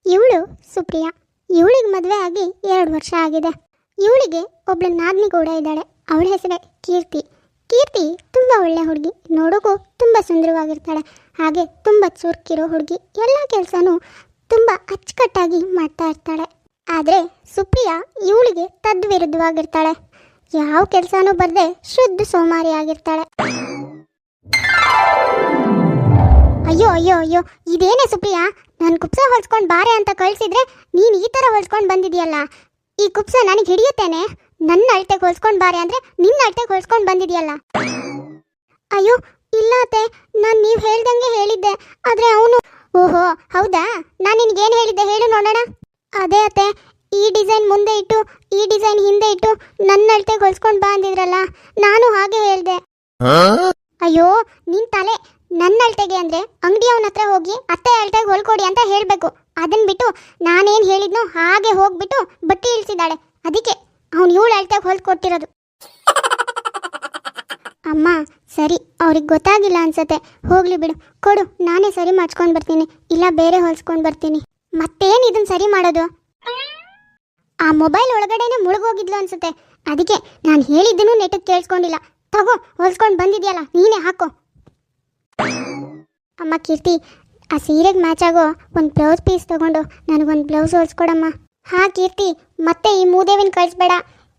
ಇವಳು ಸುಪ್ರಿಯಾ. ಇವಳಿಗೆ ಮದುವೆ ಆಗಿ 2 ವರ್ಷ ಆಗಿದೆ. ಇವಳಿಗೆ ಒಬ್ಳು ನಾದಿನಿ ಕೂಡ ಇದ್ದಾಳೆ. ಅವಳ ಹೆಸರೇ ಕೀರ್ತಿ. ಕೀರ್ತಿ ತುಂಬ ಒಳ್ಳೆ ಹುಡುಗಿ, ನೋಡೋಕ್ಕೂ ತುಂಬ ಸುಂದರವಾಗಿರ್ತಾಳೆ. ಹಾಗೆ ತುಂಬ ಚುರುಕಿರೋ ಹುಡುಗಿ. ಎಲ್ಲ ಕೆಲಸನೂ ತುಂಬ ಅಚ್ಚುಕಟ್ಟಾಗಿ ಮಾಡ್ತಾ ಇರ್ತಾಳೆ. ಆದರೆ ಸುಪ್ರಿಯಾ ಇವಳಿಗೆ ತದ್ವಿರುದ್ಧವಾಗಿರ್ತಾಳೆ. ಯಾವ ಕೆಲಸನೂ ಬರದೆ ಶುದ್ಧ ಸೋಮಾರಿ ಆಗಿರ್ತಾಳೆ. ಅಯ್ಯೋ ಅಯ್ಯೋ ಅಯ್ಯೋ, ಇದೇನೇ ಸುಪ್ರಿಯಾ, ನಾನು ಕುಪ್ಸ ಹೊಲ್ಸ್ಕೊಂಡು ಬಾರೆ ಅಂತ ಕಳಿಸಿದ್ರೆ ನೀನು ಈ ಥರ ಹೊಲ್ಸ್ಕೊಂಡು ಬಂದಿದೆಯಲ್ಲ. ಈ ಕುಪ್ಸ ನನಗೆ ಹಿಡಿಯುತ್ತೇನೆ. ನನ್ನ ಅಳತೆಗೆ ಹೊಲ್ಸ್ಕೊಂಡು ಬಾರೆ ಅಂದರೆ ನಿನ್ನ ಅಳತೆಗೆ ಹೊಲ್ಸ್ಕೊಂಡು ಬಂದಿದೆಯಲ್ಲ. ಅಯ್ಯೋ ಇಲ್ಲ ಅತ್ತೆ, ನಾನು ನೀವು ಹೇಳ್ದಂಗೆ ಹೇಳಿದ್ದೆ. ಆದರೆ ಅವನು... ಓಹೋ ಹೌದಾ, ನಾನು ನಿನಗೇನು ಹೇಳಿದ್ದೆ ಹೇಳು ನೋಡೋಣ. ಅದೇ ಅತ್ತೆ, ಈ ಡಿಸೈನ್ ಮುಂದೆ ಇಟ್ಟು ಈ ಡಿಸೈನ್ ಹಿಂದೆ ಇಟ್ಟು ನನ್ನ ಅಳತೆಗೆ ಹೊಲ್ಸ್ಕೊಂಡು ಬಾ ಅಂದಿದ್ರಲ್ಲ, ನಾನು ಹಾಗೆ ಹೇಳಿದೆ. ಅಯ್ಯೋ ನಿನ್ನ ತಲೆ, ನನ್ನ ಅಳತೆಗೆ ಅಂದರೆ ಅಂಗಡಿಯವನ ಹತ್ರ ಹೋಗಿ ಅತ್ತೆ ಅಳತೆಗೆ ಹೊಲ್ಕೊಡಿ ಅಂತ ಹೇಳಬೇಕು. ಅದನ್ನು ಬಿಟ್ಟು ನಾನೇನು ಹೇಳಿದ್ನೋ ಹಾಗೆ ಹೋಗ್ಬಿಟ್ಟು ಬಟ್ಟೆ ಇಳಿಸಿದ್ದಾಳೆ. ಅದಕ್ಕೆ ಅವನು ಇವಳು ಅಳತೆಗೆ ಹೊಲ್ಕೊಟ್ಟಿರೋದು. ಅಮ್ಮ ಸರಿ, ಅವ್ರಿಗೆ ಗೊತ್ತಾಗಿಲ್ಲ ಅನ್ಸತ್ತೆ, ಹೋಗ್ಲಿ ಬಿಡು. ಕೊಡು, ನಾನೇ ಸರಿ ಮಾಡಿಸ್ಕೊಂಡು ಬರ್ತೀನಿ, ಇಲ್ಲ ಬೇರೆ ಹೊಲ್ಸ್ಕೊಂಡು ಬರ್ತೀನಿ. ಮತ್ತೇನು ಇದನ್ನು ಸರಿ ಮಾಡೋದು? ಆ ಮೊಬೈಲ್ ಒಳಗಡೆನೆ ಮುಳುಗೋಗಿದ್ಲು ಅನ್ಸುತ್ತೆ. ಅದಕ್ಕೆ ನಾನು ಹೇಳಿದ್ದನ್ನು ನೆಟ್ಟಿಗೆ ಕೇಳಿಸ್ಕೊಂಡಿಲ್ಲ. ತಗೋ, ಹೊಲ್ಸ್ಕೊಂಡು ಬಂದಿದ್ಯಲ್ಲ ನೀನೇ ಹಾಕೋ. ಅಮ್ಮ ಕೀರ್ತಿ, ಆ ಸೀರೆಗೆ ಮ್ಯಾಚ್ ಆಗೋ ಒಂದು ಬ್ಲೌಸ್ ಪೀಸ್ ತೊಗೊಂಡು ನನಗೊಂದು ಬ್ಲೌಸ್ ಹೊಲ್ಸ್ಕೊಡಮ್ಮ. ಹಾಂ ಕೀರ್ತಿ, ಮತ್ತೆ ಈ ಮೂದೇವಿನ ಕಳಿಸ್ಬೇಡ.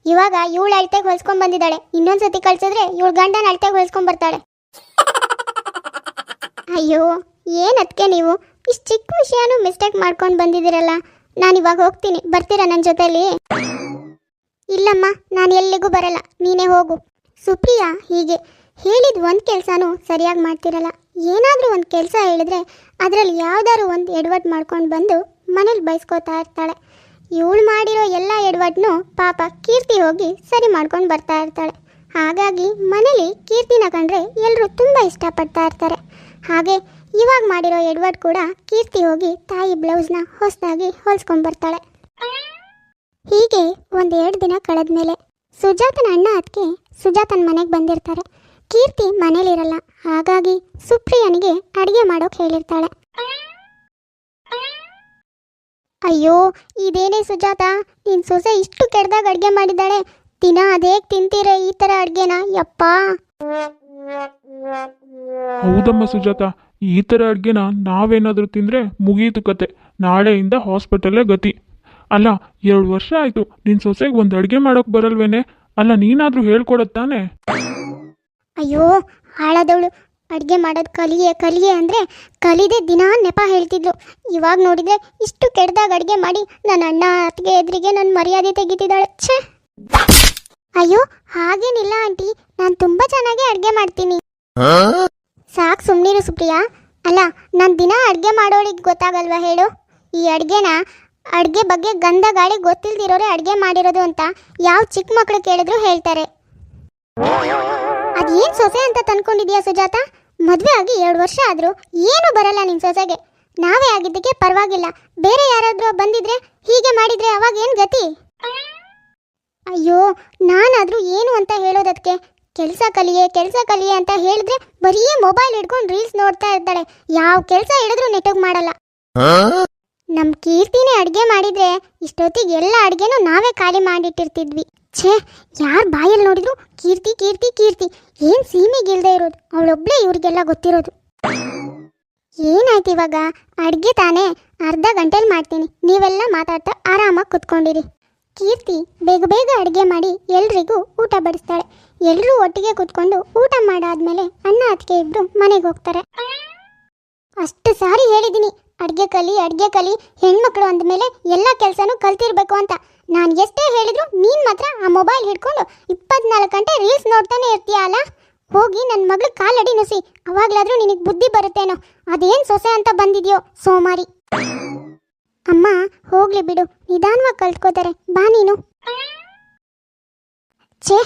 ಇವಾಗ ಇವಳು ಅಳತೆಗೆ ಹೊಲ್ಸ್ಕೊಂಡು ಬಂದಿದ್ದಾಳೆ, ಇನ್ನೊಂದ್ಸತಿ ಕಳ್ಸಿದ್ರೆ ಇವಳು ಗಂಡನ ಅಳತೆಗೆ ಹೊಲ್ಸ್ಕೊಂಡು ಬರ್ತಾಳೆ. ಅಯ್ಯೋ ಏನು ಅದಕ್ಕೆ ನೀವು ಇಷ್ಟು ಚಿಕ್ಕ ವಿಷಯನೂ ಮಿಸ್ಟೇಕ್ ಮಾಡ್ಕೊಂಡು ಬಂದಿದ್ದೀರಲ್ಲ. ನಾನು ಇವಾಗ ಹೋಗ್ತೀನಿ, ಬರ್ತೀರಾ ನನ್ನ ಜೊತೆಲಿ? ಇಲ್ಲಮ್ಮ, ನಾನು ಎಲ್ಲಿಗೂ ಬರಲ್ಲ, ನೀನೇ ಹೋಗು. ಸುಪ್ರಿಯಾ ಹೀಗೆ ಹೇಳಿದ ಒಂದು ಕೆಲಸನೂ ಸರಿಯಾಗಿ ಮಾಡ್ತಿರಲ್ಲ. ಏನಾದರೂ ಒಂದು ಕೆಲಸ ಹೇಳಿದ್ರೆ ಅದರಲ್ಲಿ ಯಾವ್ದಾದ್ರು ಒಂದು ಎಡವಟ್ಟು ಮಾಡ್ಕೊಂಡು ಬಂದು ಮನೇಲಿ ಬೈಸ್ಕೋತಾ ಇರ್ತಾಳೆ. ಇವಳು ಮಾಡಿರೋ ಎಲ್ಲ ಎಡವಟ್ಟನ್ನು ಪಾಪ ಕೀರ್ತಿ ಹೋಗಿ ಸರಿ ಮಾಡ್ಕೊಂಡು ಬರ್ತಾ ಇರ್ತಾಳೆ. ಹಾಗಾಗಿ ಮನೇಲಿ ಕೀರ್ತಿನ ಕಂಡ್ರೆ ಎಲ್ಲರೂ ತುಂಬ ಇಷ್ಟಪಡ್ತಾ ಇರ್ತಾರೆ. ಹಾಗೆ ಇವಾಗ ಮಾಡಿರೋ ಎಡವಟ್ಟು ಕೂಡ ಕೀರ್ತಿ ಹೋಗಿ ತಾಯಿ ಬ್ಲೌಸ್ನ ಹೊಸದಾಗಿ ಹೊಲ್ಸ್ಕೊಂಡ್ಬರ್ತಾಳೆ. ಹೀಗೆ 1-2 ದಿನ ಕಳೆದ ಮೇಲೆ ಸುಜಾತನ ಅಣ್ಣ ಅದಕ್ಕೆ ಸುಜಾತನ ಮನೆಗೆ ಬಂದಿರ್ತಾರೆ. ಕೀರ್ತಿ ಮನೇಲಿರಲ್ಲ. ಹಾಗಾಗಿ ಸುಪ್ರಿಯನಿಗೆ ಅಡುಗೆ ಮಾಡೋಕೆ ಹೇಳಿರ್ತಾಳೆ. ಅಯ್ಯೋ ಇದೇನೇ ಸುಜಾತ, ನಿನ್ನ ಸೊಸೆ ಇಷ್ಟು ಕೆಡ್ದಾಗ ಅಡುಗೆ ಮಾಡಿದ್ದಾಳೆ. ದಿನ ಅದೇ ತಿಂತೀರ ಈ ಥರ ಅಡುಗೆನ? ಯಪ್ಪ. ಹೌದಮ್ಮ ಸುಜಾತ, ಈ ಥರ ಅಡುಗೆನ ನಾವೇನಾದರೂ ತಿಂದರೆ ಮುಗೀತು ಕತೆ. ನಾಳೆಯಿಂದ ಹಾಸ್ಪಿಟಲ್ಲೇ ಗತಿ. ಅಲ್ಲ 2 ವರ್ಷ ಆಯಿತು, ನಿನ್ನ ಸೊಸೆಗೆ ಒಂದು ಅಡುಗೆ ಮಾಡೋಕೆ ಬರಲ್ವೇನೆ? ಅಲ್ಲ ನೀನಾದರೂ ಹೇಳ್ಕೊಡತ್ತಾನೆ? ಅಯ್ಯೋ ಹಾಳಾದವಳು, ಅಡುಗೆ ಮಾಡೋದು ಕಲಿಯೇ ಅಂದರೆ ಕಲಿದೆ ದಿನ ನೆಪ ಹೇಳ್ತಿದ್ಲು. ಇವಾಗ ನೋಡಿದರೆ ಇಷ್ಟು ಕೆಡ್ದಾಗ ಅಡುಗೆ ಮಾಡಿ ನನ್ನ ಅಣ್ಣ ಅತ್ತಿಗೆ ಎದುರಿಗೆ ನನ್ನ ಮರ್ಯಾದೆ ತೆಗಿತಿದ್ದಾಳೆ. ಛೇ. ಅಯ್ಯೋ ಹಾಗೇನಿಲ್ಲ ಆಂಟಿ, ನಾನು ತುಂಬ ಚೆನ್ನಾಗಿ ಅಡುಗೆ ಮಾಡ್ತೀನಿ. ಸಾಕು ಸುಮ್ಮನಿರು ಸುಪ್ರಿಯಾ. ಅಲ್ಲ ನಾನು ದಿನ ಅಡುಗೆ ಮಾಡೋಳಿಗೆ ಗೊತ್ತಾಗಲ್ವಾ ಹೇಳು? ಈ ಅಡುಗೆ ಬಗ್ಗೆ ಗಂಧ ಗಾಳಿ ಗೊತ್ತಿಲ್ದಿರೋರೆ ಅಡುಗೆ ಮಾಡಿರೋದು ಅಂತ ಯಾವ ಚಿಕ್ಕ ಮಕ್ಕಳು ಕೇಳಿದ್ರು ಹೇಳ್ತಾರೆ. ಅದೇನು ಸೊಸೆ ಅಂತ ತಂದ್ಕೊಂಡಿದ್ಯಾ ಸುಜಾತ? ಮದುವೆ ಆಗಿ 2 ವರ್ಷ ಆದರೂ ಏನೂ ಬರಲ್ಲ ನಿನ್ನ ಸೊಸೆಗೆ. ನಾವೇ ಆಗಿದ್ದಕ್ಕೆ ಪರವಾಗಿಲ್ಲ, ಬೇರೆ ಯಾರಾದರೂ ಬಂದಿದ್ರೆ ಹೀಗೆ ಮಾಡಿದರೆ ಅವಾಗ ಏನು ಗತಿ? ಅಯ್ಯೋ ನಾನಾದರೂ ಏನು ಅಂತ ಹೇಳೋದಕ್ಕೆ? ಕೆಲಸ ಕಲಿಯೇ ಅಂತ ಹೇಳಿದ್ರೆ ಬರೀ ಮೊಬೈಲ್ ಹಿಡ್ಕೊಂಡು ರೀಲ್ಸ್ ನೋಡ್ತಾ ಇರ್ತಾಳೆ. ಯಾವ ಕೆಲಸ ಹಿಡಿದ್ರೂ ನೆಟ್ಟಗೆ ಮಾಡಲ್ಲ. ನಮ್ಮ ಕೀರ್ತಿನೇ ಅಡುಗೆ ಮಾಡಿದರೆ ಇಷ್ಟೊತ್ತಿಗೆ ಎಲ್ಲ ಅಡುಗೆನೂ ನಾವೇ ಖಾಲಿ ಮಾಡಿಟ್ಟಿರ್ತಿದ್ವಿ. ಛೇ, ಯಾರು ಬಾಯಲ್ಲಿ ನೋಡಿದ್ರು ಕೀರ್ತಿ ಕೀರ್ತಿ ಕೀರ್ತಿ. ಏನು ಸೀಮೆಗಿಲ್ದೇ ಇರೋದು, ಅವಳೊಬ್ಳೇ ಇವ್ರಿಗೆಲ್ಲ ಗೊತ್ತಿರೋದು. ಏನಾಯ್ತು ಇವಾಗ? ಅಡುಗೆ ತಾನೇ, ಅರ್ಧ ಗಂಟೆಲಿ ಮಾಡ್ತೀನಿ. ನೀವೆಲ್ಲ ಮಾತಾಡ್ತಾ ಆರಾಮಾಗಿ ಕುತ್ಕೊಂಡಿರಿ. ಕೀರ್ತಿ ಬೇಗ ಬೇಗ ಅಡುಗೆ ಮಾಡಿ ಎಲ್ರಿಗೂ ಊಟ ಬಡಿಸ್ತಾಳೆ. ಎಲ್ಲರೂ ಒಟ್ಟಿಗೆ ಕುತ್ಕೊಂಡು ಊಟ ಮಾಡಾದ್ಮೇಲೆ ಅಣ್ಣ ಅತ್ತಿಗೆ ಇಬ್ಬರು ಮನೆಗೆ ಹೋಗ್ತಾರೆ. ಅಷ್ಟು ಸಾರಿ ಹೇಳಿದ್ದೀನಿ ಅಡುಗೆ ಕಲಿ, ಹೆಣ್ಮಕ್ಳು ಅಂದಮೇಲೆ ಎಲ್ಲ ಕೆಲಸನೂ ಕಲ್ತಿರ್ಬೇಕು ಅಂತ. ನಾನು ಎಷ್ಟೇ ಹೇಳಿದ್ರು ನೀನು ಮಾತ್ರ ಆ ಮೊಬೈಲ್ ಹಿಡ್ಕೊಂಡು 24 ಗಂಟೆ ರೀಲ್ಸ್ ನೋಡ್ತಾನೆ ಇರ್ತೀಯ ಅಲ್ಲ? ಹೋಗಿ ನನ್ನ ಮಗಳು ಕಾಲಡಿ ನುಸಿ, ಅವಾಗಲಾದರೂ ನಿನಗೆ ಬುದ್ಧಿ ಬರುತ್ತೇನೋ. ಅದೇನು ಸೊಸೆ ಅಂತ ಬಂದಿದ್ಯೋ ಸೋಮಾರಿ. ಅಮ್ಮ ಹೋಗ್ಲಿ ಬಿಡು, ನಿಧಾನವಾಗಿ ಕಲ್ತ್ಕೋತಾರೆ, ಬಾ ನೀನು. ಛೇ,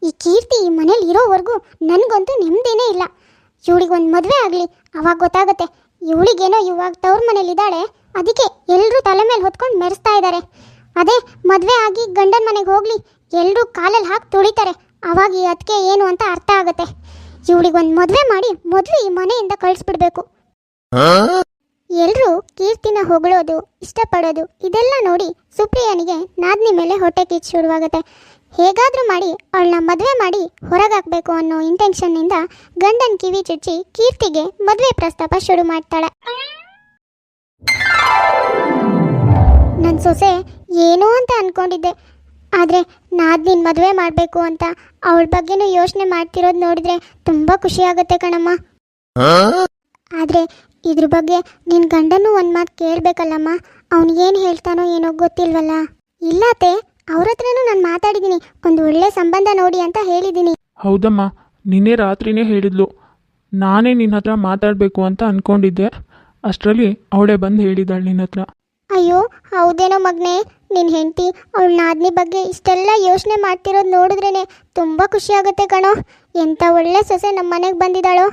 ಈ ಕೀರ್ತಿ ಈ ಮನೇಲಿ ಇರೋವರೆಗೂ ನನಗಂತೂ ನೆಮ್ಮದಿನೇ ಇಲ್ಲ. ಇವಳಿಗೊಂದು ಮದುವೆ ಆಗಲಿ, ಅವಾಗ ಗೊತ್ತಾಗುತ್ತೆ. ಇವಳಿಗೇನೋ ಇವಾಗ ತವ್ರ ಮನೇಲಿದ್ದಾಳೆ, ಅದಕ್ಕೆ ಎಲ್ಲರೂ ತಲೆ ಮೇಲೆ ಹೊತ್ಕೊಂಡು ಮೆರೆಸ್ತಾ ಇದ್ದಾರೆ. ಅದೇ ಮದುವೆ ಆಗಿ ಗಂಡನ ಮನೆಗೆ ಹೋಗಲಿ, ಎಲ್ಲರೂ ಕಾಲಲ್ಲಿ ಹಾಕಿ ತುಳಿತಾರೆ. ಅವಾಗ ಈ ಅದಕ್ಕೆ ಏನು ಅಂತ ಅರ್ಥ ಆಗುತ್ತೆ. ಇವಳಿಗೊಂದು ಮದುವೆ ಮಾಡಿ ಮೊದಲು ಈ ಮನೆಯಿಂದ ಕಳಿಸ್ಬಿಡ್ಬೇಕು. ಎಲ್ಲರೂ ಕೀರ್ತಿನ ನಾದ್ನಿನ ಹೊಗಳೋದು ಇಷ್ಟಪಡೋದು ಇದೆಲ್ಲ ನೋಡಿ ಸುಪ್ರಿಯನಿಗೆ ನಾದ್ನಿ ಮೇಲೆ ಹೊಟ್ಟೆ ಕಿಚ್ಚು ಶುರುವಾಗುತ್ತೆ. ಹೇಗಾದರೂ ಮಾಡಿ ಅವಳನ್ನ ಮದುವೆ ಮಾಡಿ ಹೊರಗಾಕಬೇಕು ಅನ್ನೋ ಇಂಟೆನ್ಷನ್ನಿಂದ ಗಂಡನ ಕಿವಿ ಚುಚ್ಚಿ ಕೀರ್ತಿಗೆ ಮದುವೆ ಪ್ರಸ್ತಾಪ ಶುರು ಮಾಡ್ತಾಳೆ. ನನ್ನ ಸೊಸೆ ಏನೋ ಅಂತ ಅಂದ್ಕೊಂಡಿದ್ದೆ, ಆದರೆ ನಾದ್ನಿನ ಮದುವೆ ಮಾಡಬೇಕು ಅಂತ ಅವಳ ಬಗ್ಗೆನೂ ಯೋಚನೆ ಮಾಡ್ತಿರೋದು ನೋಡಿದ್ರೆ ತುಂಬ ಖುಷಿಯಾಗುತ್ತೆ ಕಣಮ್ಮ. ಆದರೆ ಇದ್ರ ಬಗ್ಗೆ ನಿನ್ನ ಗಂಡನೂ ಒಂದು ಮಾತು ಕೇಳಬೇಕಲ್ಲಮ್ಮ. ಅವನಿಗೇನು ಹೇಳ್ತಾನೋ ಏನೋ ಗೊತ್ತಿಲ್ವಲ್ಲ. ಇಲ್ಲತ್ತೆ, ಅವ್ರ ಹತ್ರನೂ ನಾನು ಮಾತಾಡಿದ್ದೀನಿ, ಒಂದು ಒಳ್ಳೆ ಸಂಬಂಧ ನೋಡಿ ಅಂತ ಹೇಳಿದ್ದೀನಿ. ಹೌದಮ್ಮ, ನಿನ್ನೆ ರಾತ್ರಿನೇ ಹೇಳಿದ್ಲು. ನಾನೇ ನಿನ್ನ ಹತ್ರ ಮಾತಾಡಬೇಕು ಅಂತ ಅಂದ್ಕೊಂಡಿದ್ದೆ. ಅಷ್ಟರಲ್ಲಿ ಅವಳೇ ಬಂದು ಹೇಳಿದಾಳೆ ನಿನ್ನ ಹತ್ರ. ಅಯ್ಯೋ ಹೌದೇನೋ ಮಗನೇ, ನಿನ್ನ ಹೆಂಡತಿ ಅವಳ ನಾದ್ನಿ ಬಗ್ಗೆ ಇಷ್ಟೆಲ್ಲ ಯೋಚನೆ ಮಾಡ್ತಿರೋದು ನೋಡಿದ್ರೇ ತುಂಬ ಖುಷಿಯಾಗುತ್ತೆ ಕಣೋ. ಎಂಥ ಒಳ್ಳೆ ಸೊಸೆ ನಮ್ಮ ಮನೆಗೆ ಬಂದಿದ್ದಾಳೋ.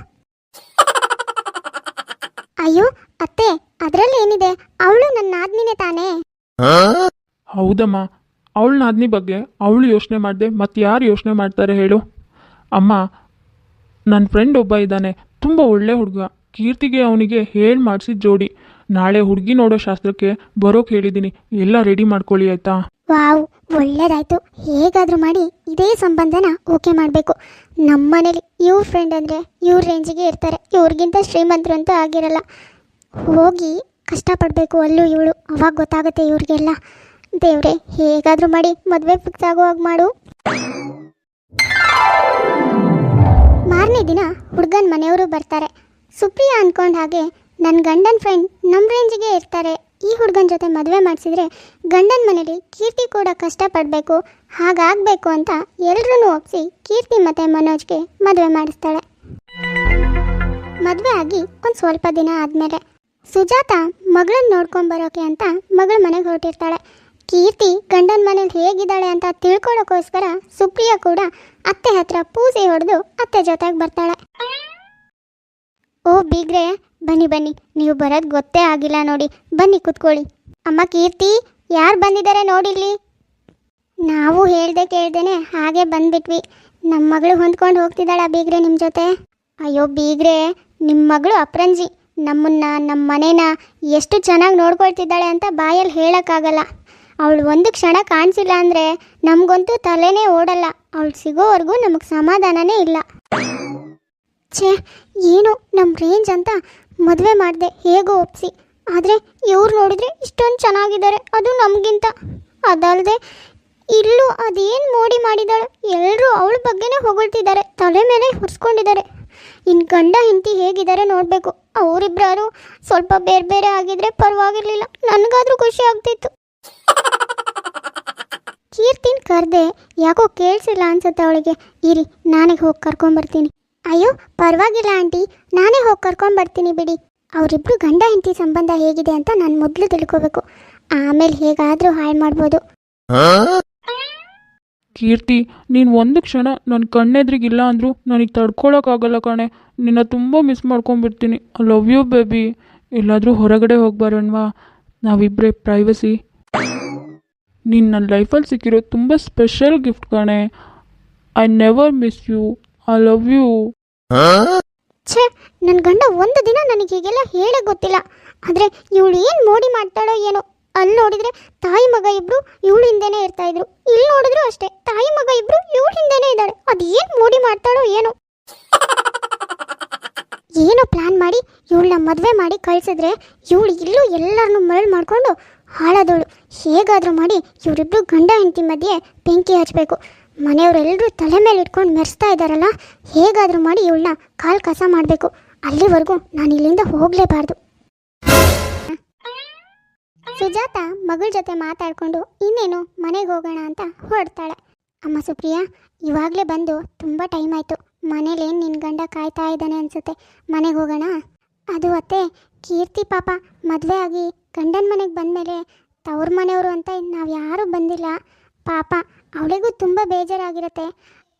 ಅಯ್ಯೋ ಅತ್ತೆ, ಅದರಲ್ಲಿ ಏನಿದೆ, ಅವಳು ನನ್ನ ನಾದ್ನಿನೇ ತಾನೇ. ಹೌದಮ್ಮ, ಅವಳ ನಾದ್ನಿ ಬಗ್ಗೆ ಅವಳು ಯೋಚನೆ ಮಾಡಿದೆ ಮತ್ತು ಯಾರು ಯೋಚನೆ ಮಾಡ್ತಾರೆ ಹೇಳು. ಅಮ್ಮ, ನನ್ನ ಫ್ರೆಂಡ್ ಒಬ್ಬ ಇದ್ದಾನೆ, ತುಂಬ ಒಳ್ಳೆ ಹುಡುಗ. ಕೀರ್ತಿಗೆ ಅವನಿಗೆ ಹೇಳಿ ಮಾಡಿಸಿದ ಜೋಡಿ. ನಾಳೆ ಹುಡುಗಿ ನೋಡೋ ಶಾಸ್ತ್ರಕ್ಕೆ ಬರೋಕೆ ಹೇಳಿದ್ದೀನಿ. ಎಲ್ಲ ರೆಡಿ ಮಾಡ್ಕೊಳ್ಳಿ ಆಯಿತಾ? ವಾವ್, ಒಳ್ಳೇದಾಯ್ತು. ಹೇಗಾದರೂ ಮಾಡಿ ಇದೇ ಸಂಬಂಧನ ಓಕೆ ಮಾಡಬೇಕು. ನಮ್ಮ ಮನೇಲಿ ಇವ್ರ ಫ್ರೆಂಡ್ ಅಂದರೆ ಇವ್ರ ರೇಂಜಿಗೆ ಇರ್ತಾರೆ, ಇವ್ರಿಗಿಂತ ಶ್ರೀಮಂತರು ಅಂತೂ ಆಗಿರಲ್ಲ. ಹೋಗಿ ಕಷ್ಟಪಡಬೇಕು ಅಲ್ಲೂ ಇವಳು, ಅವಾಗ ಗೊತ್ತಾಗುತ್ತೆ ಇವ್ರಿಗೆಲ್ಲ. ದೇವ್ರೆ, ಹೇಗಾದರೂ ಮಾಡಿ ಮದುವೆ ಫಿಕ್ಸ್ ಆಗುವಾಗ ಮಾಡು. ಮಾರನೇ ದಿನ ಹುಡುಗನ ಮನೆಯವರು ಬರ್ತಾರೆ. ಸುಪ್ರಿಯಾ ಅಂದ್ಕೊಂಡ ಹಾಗೆ ನನ್ನ ಗಂಡನ ಫ್ರೆಂಡ್ ನಮ್ಮ ರೇಂಜಿಗೆ ಇರ್ತಾರೆ, ಈ ಹುಡುಗನ ಜೊತೆ ಮದುವೆ ಮಾಡಿಸಿದ್ರೆ ಗಂಡನ ಮನೇಲಿ ಕೀರ್ತಿ ಕೂಡ ಕಷ್ಟಪಡಬೇಕು, ಹಾಗಾಗಬೇಕು ಅಂತ ಎಲ್ಲರೂ ಒಪ್ಪಿಸಿ ಕೀರ್ತಿ ಮತ್ತು ಮನೋಜ್ಗೆ ಮದುವೆ ಮಾಡಿಸ್ತಾಳೆ. ಮದುವೆ ಆಗಿ ಒಂದು ಸ್ವಲ್ಪ ದಿನ ಆದಮೇಲೆ ಸುಜಾತ ಮಗಳನ್ನ ನೋಡ್ಕೊಂಬರೋಕೆ ಅಂತ ಮಗಳ ಮನೆಗೆ ಹೊರಟಿರ್ತಾಳೆ. ಕೀರ್ತಿ ಗಂಡನ ಮನೇಲಿ ಹೇಗಿದ್ದಾಳೆ ಅಂತ ತಿಳ್ಕೊಳ್ಳೋಕ್ಕೋಸ್ಕರ ಸುಪ್ರಿಯಾ ಕೂಡ ಅತ್ತೆ ಹತ್ರ ಪೂಜೆ ಹೊಡೆದು ಅತ್ತೆ ಜೊತೆಗೆ ಬರ್ತಾಳೆ. ಓ ಬೀಗ್ರೆ, ಬನ್ನಿ ಬನ್ನಿ, ನೀವು ಬರೋದು ಗೊತ್ತೇ ಆಗಿಲ್ಲ ನೋಡಿ, ಬನ್ನಿ ಕುತ್ಕೊಳ್ಳಿ. ಅಮ್ಮ ಕೀರ್ತಿ, ಯಾರು ಬಂದಿದ್ದಾರೆ ನೋಡಿಲ್ಲಿ. ನಾವು ಹೇಳ್ದೆ ಕೇಳ್ದೇನೆ ಹಾಗೆ ಬಂದ್ಬಿಟ್ವಿ. ನಮ್ಮ ಮಗಳು ಹೊಂದ್ಕೊಂಡು ಹೋಗ್ತಿದ್ದಾಳ ಬೀಗ್ರೆ ನಿಮ್ಮ ಜೊತೆ. ಅಯ್ಯೋ ಬೀಗ್ರೆ, ನಿಮ್ಮ ಮಗಳು ಅಪ್ರಂಜಿ. ನಮ್ಮನ್ನ, ನಮ್ಮ ಮನೇನ ಎಷ್ಟು ಚೆನ್ನಾಗಿ ನೋಡ್ಕೊಳ್ತಿದ್ದಾಳೆ ಅಂತ ಬಾಯಲ್ಲಿ ಹೇಳೋಕ್ಕಾಗಲ್ಲ. ಅವಳು ಒಂದು ಕ್ಷಣ ಕಾಣಿಸಿಲ್ಲ ಅಂದರೆ ನಮಗಂತೂ ತಲೆನೇ ಓಡಲ್ಲ. ಅವಳು ಸಿಗೋವರೆಗೂ ನಮಗೆ ಸಮಾಧಾನನೇ ಇಲ್ಲ. ಛೇ, ಏನು ನಮ್ಮ ರೇಂಜ್ ಅಂತ ಮದುವೆ ಮಾಡಿದೆ ಹೇಗೋ ಒಪ್ಪಿಸಿ. ಆದರೆ ಇವ್ರು ನೋಡಿದರೆ ಇಷ್ಟೊಂದು ಚೆನ್ನಾಗಿದ್ದಾರೆ, ಅದು ನಮಗಿಂತ. ಅದಲ್ಲದೆ ಇಲ್ಲೂ ಅದೇನು ಮೋಡಿ ಮಾಡಿದಾಳೆ, ಎಲ್ಲರೂ ಅವಳ ಬಗ್ಗೆನೇ ಹೊಗಳ್ತಿದ್ದಾರೆ, ತಲೆ ಮೇಲೆ ಹೊರಿಸ್ಕೊಂಡಿದ್ದಾರೆ. ಇನ್ನು ಗಂಡ ಹೆಂಡತಿ ಹೇಗಿದ್ದಾರೆ ನೋಡಬೇಕು. ಅವರಿಬ್ಬರು ಸ್ವಲ್ಪ ಬೇರೆ ಬೇರೆ ಆಗಿದ್ರೆ ಪರವಾಗಿರಲಿಲ್ಲ, ನನಗಾದರೂ ಖುಷಿ ಆಗ್ತಿತ್ತು. ಕೀರ್ತಿನ ಕರೆದೆ, ಯಾಕೋ ಕೇಳಿಸಿಲ್ಲ ಅನ್ಸುತ್ತೆ ಅವಳಿಗೆ. ಇರಿ, ನಾನೇ ಹೋಗಿ ಕರ್ಕೊಂಬರ್ತೀನಿ. ಅಯ್ಯೋ ಪರವಾಗಿಲ್ಲ ಆಂಟಿ, ನಾನೇ ಹೋಗಿ ಕರ್ಕೊಂಬರ್ತೀನಿ ಬಿಡಿ. ಅವರಿಬ್ರು ಗಂಡ ಹೆಂಡತಿ ಸಂಬಂಧ ಹೇಗಿದೆ ಅಂತ ನಾನು ಮೊದಲು ತಿಳ್ಕೋಬೇಕು, ಆಮೇಲೆ ಹೇಗಾದರೂ ಹಾಳು ಮಾಡ್ಬೋದು. ಕೀರ್ತಿ, ನೀನು ಒಂದು ಕ್ಷಣ ನನ್ನ ಕಣ್ಣೆದ್ರಿಗಿಲ್ಲ ಅಂದರೂ ನನಗೆ ತಡ್ಕೊಳಕ್ಕಾಗಲ್ಲ ಕಣೆ. ನಿನ್ನ ತುಂಬ ಮಿಸ್ ಮಾಡ್ಕೊಂಡ್ಬಿಡ್ತೀನಿ. I love you baby. ಎಲ್ಲಾದರೂ ಹೊರಗಡೆ ಹೋಗಿ ಬರೋಣವಾ, ನಾವಿಬ್ಬರೇ ಪ್ರೈವಸಿ. ನೀನು ನನ್ನ ಲೈಫಲ್ಲಿ ಸಿಕ್ಕಿರೋ ತುಂಬ ಸ್ಪೆಷಲ್ ಗಿಫ್ಟ್ ಕಣೆ. I never miss you. I love you. ಛೇ, ನನ್ನ ಗಂಡ ಒಂದು ದಿನ ನನಗೆ ಹೀಗೆಲ್ಲ ಹೇಳೇ ಗೊತ್ತಿಲ್ಲ. ಆದರೆ ಇವಳು ಏನು ಮೋಡಿ ಮಾಡ್ತಾಳೋ ಏನೋ. ಅಲ್ಲಿ ನೋಡಿದರೆ ತಾಯಿ ಮಗ ಇಬ್ಬರು ಇವಳು ಹಿಂದೆನೇ ಇರ್ತಾಯಿದ್ರು, ಇಲ್ಲಿ ನೋಡಿದ್ರು ಅಷ್ಟೇ, ತಾಯಿ ಮಗ ಇಬ್ಬರು ಇವಳು ಹಿಂದೆನೇ ಇದ್ದಾಳೆ. ಅದು ಏನು ಮೋಡಿ ಮಾಡ್ತಾಳೋ ಏನೋ. ಏನೋ ಪ್ಲ್ಯಾನ್ ಮಾಡಿ ಇವಳನ್ನ ಮದುವೆ ಮಾಡಿ ಕಳಿಸಿದ್ರೆ ಇವಳು ಇಲ್ಲೂ ಎಲ್ಲರನ್ನೂ ಮರಳು ಮಾಡಿಕೊಂಡು ಹಾಳಾದವಳು. ಹೇಗಾದರೂ ಮಾಡಿ ಇವರಿಬ್ಬರು ಗಂಡ ಹೆಂಡತಿ ಮಧ್ಯೆ ಬೆಂಕಿ ಹಚ್ಚಬೇಕು. ಮನೆಯವರೆಲ್ಲರೂ ತಲೆ ಮೇಲೆ ಇಟ್ಕೊಂಡು ಮೆರೆಸ್ತಾ ಇದ್ದಾರಲ್ಲ, ಹೇಗಾದರೂ ಮಾಡಿ ಇವಳನ್ನ ಕಾಲು ಕಸ ಮಾಡಬೇಕು. ಅಲ್ಲಿವರೆಗೂ ನಾನು ಇಲ್ಲಿಂದ ಹೋಗಲೇಬಾರ್ದು. ಸುಜಾತ ಮಗಳ ಜೊತೆ ಮಾತಾಡಿಕೊಂಡು ಇನ್ನೇನು ಮನೆಗೆ ಹೋಗೋಣ ಅಂತ ಹೊರಡ್ತಾಳೆ. ಅಮ್ಮ ಸುಪ್ರಿಯಾ, ಇವಾಗಲೇ ಬಂದು ತುಂಬ ಟೈಮ್ ಆಯಿತು. ಮನೇಲೇನು ನಿನ್ನ ಗಂಡ ಕಾಯ್ತಾ ಇದ್ದಾನೆ ಅನಿಸುತ್ತೆ, ಮನೆಗೆ ಹೋಗೋಣ. ಅದು ಅತ್ತೆ, ಕೀರ್ತಿ ಪಾಪ ಮದುವೆ ಆಗಿ ಗಂಡನ ಮನೆಗೆ ಬಂದಮೇಲೆ ತವ್ರ ಮನೆಯವರು ಅಂತ ನಾವು ಯಾರೂ ಬಂದಿಲ್ಲ. ಪಾಪ ಅವಳಿಗೂ ತುಂಬ ಬೇಜಾರಾಗಿರುತ್ತೆ.